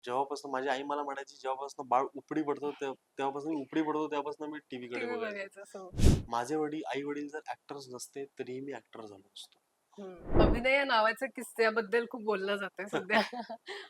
जेव्हापासून माझी आई मला म्हणायची, जेव्हापासून बाळ उपडी पडतं तेव्हापासून मी उपडी पडतो, तेव्हापासून मी टीव्हीकडे टीव्ही बघायचो. बघायचं सो. माझे आई वडील जर ऍक्टर्स नसते तरीही मी ऍक्टर झालो असतो. अभिनय या नावाच्या किस्स्याबद्दल खूप बोललं जातंय सध्या.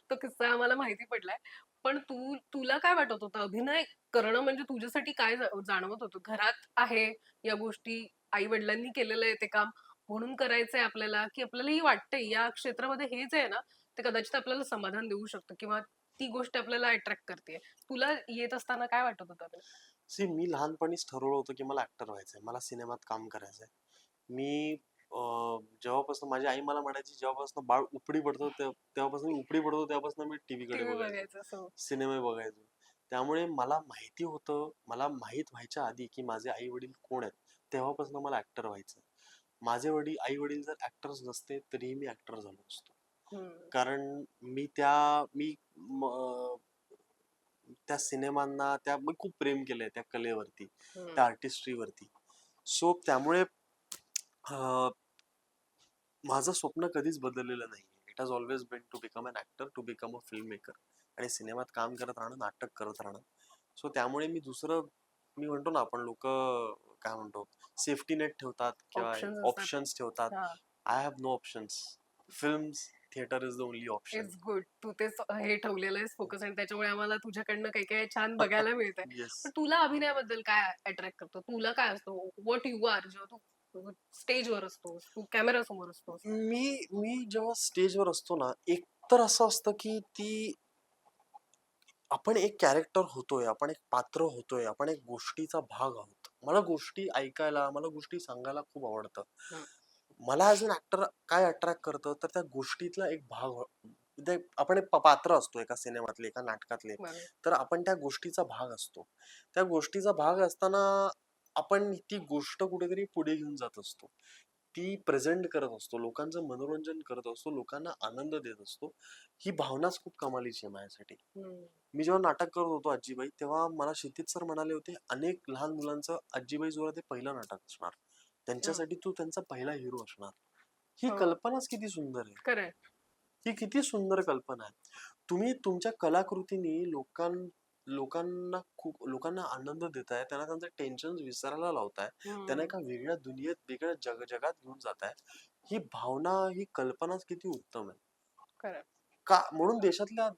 तो किस्सा आम्हाला माहिती पडलाय. पण तुला काय वाटत होतं अभिनय करणं म्हणजे तुझ्यासाठी काय जाणवत होतं? घरात आहे या गोष्टी आई-वडिलांनी केलेलं आहे ते काम म्हणून करायचंय आपल्याला, की आपल्यालाही वाटतंय या क्षेत्रामध्ये हेच आहे ना, ते कदाचित आपल्याला समाधान देऊ शकतं किंवा ती गोष्ट आपल्याला अट्रॅक्ट करतेय. तुला येत असताना काय वाटत होतं? मी लहानपणीच ठरवलं होतं की मला ऍक्टर व्हायचंय, मला सिनेमात काम करायचंय. मी जेव्हापासून माझी आई मला म्हणायची, जेव्हापासून बाळ उपडी पडतो तेव्हापासून मी उपडी पडतो, तेव्हापासून मी टीव्हीकडे टीव्ही बघायचो, बघायचं सो. सिनेमे बघायचो. त्यामुळे मला माहिती होतं, मला माहित व्हायच्या आधी की माझे आई वडील कोण आहेत, तेव्हापासून मला ऍक्टर व्हायचंय. माझे आई वडील जर ऍक्टर्स नसते तरीही मी ऍक्टर झालो असतो. कारण त्या सिनेमांना मी खूप प्रेम केलंय त्या कलेवरती, त्या आर्टिस्ट्रीवरती. सो त्यामुळे माझं स्वप्न कधीच बदललेलं नाही. It has always been to become an actor, to become a film maker आणि सिनेमात काम करत राहणं, नाटक करत राहणं. सो त्यामुळे मी म्हणतो ना, आपण लोक काय म्हणतो, सेफ्टी नेट ठेवतात किंवा ऑप्शन्स असतात. ऑप्शन्स ठेवतात. I have no options. Films, theatre is the only option. It's good. तू तेच हे ठेवलेलं आहेस फोकस आणि त्याच्यामुळे आम्हाला तुझ्याकडनं काही काही छान बघायला मिळतंय. येस. पण तुला अभिनयाबद्दल काय अट्रॅक्ट करतो? तुला काय असतो? व्हॉट यू आर जेव्हा तू स्टेजवर असतोस, तू कॅमेरा समोर असतोस? मी जेव्हा स्टेजवर असतो ना, एक तर असं असतं की आपण एक कॅरेक्टर होतोय, आपण एक पात्र होतोय, आपण एक गोष्टीचा भाग आहोत. मला गोष्टी ऐकायला, मला गोष्टी सांगायला खूप आवडतं. मला ॲज अन ऍक्टर काय अट्रॅक्ट करतं, तर त्या गोष्टीतला एक भाग आपण एक पात्र असतो एका सिनेमातले, एका नाटकातले. बरोबर. तर आपण त्या गोष्टीचा भाग असतो. त्या गोष्टीचा भाग असताना आपण ती गोष्ट कुठेतरी पुढे घेऊन जात असतो. ती प्रेझेंट करत असतो, लोकांचं मनोरंजन करत असतो, लोकांना आनंद देत असतो. ही भावनाच खूप कमालीची आहे माझ्यासाठी. मी जेव्हा नाटक करत होतो आजीबाई, तेव्हा मला क्षितिज सर म्हणाले होते, अनेक लहान मुलांचं आजीबाई जोरात ते पहिलं नाटक असणार. त्यांच्यासाठी तू त्यांचा पहिला हिरो असणार. ही हो. कल्पनाच किती सुंदर आहे. खरंय. ही किती सुंदर कल्पना आहे. तुम्ही तुमच्या कलाकृतीने लोकांना आनंद देताय, त्यांना त्यांचे टेन्शन विसरायला लावताय, त्यांना एका वेगळ्या दुनियेत, वेगळ्या जगात घेऊन जाताय. ही भावना, ही कल्पनाच किती उत्तम आहे. खरंय. म्हणून देशातल्या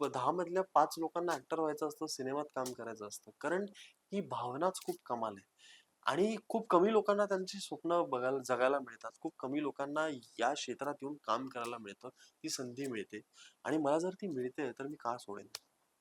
10 मधल्या 5 लोकांना ऍक्टर व्हायचं असतं, सिनेमात काम करायचं असतं. कारण ही भावनाच खूप कमाल आहे. आणि खूप कमी लोकांना त्यांची स्वप्न जगायला मिळतात. खूप कमी लोकांना या क्षेत्रात येऊन काम करायला मिळतं. ती संधी मिळते आणि मला जर ती मिळते तर मी का सोडेन?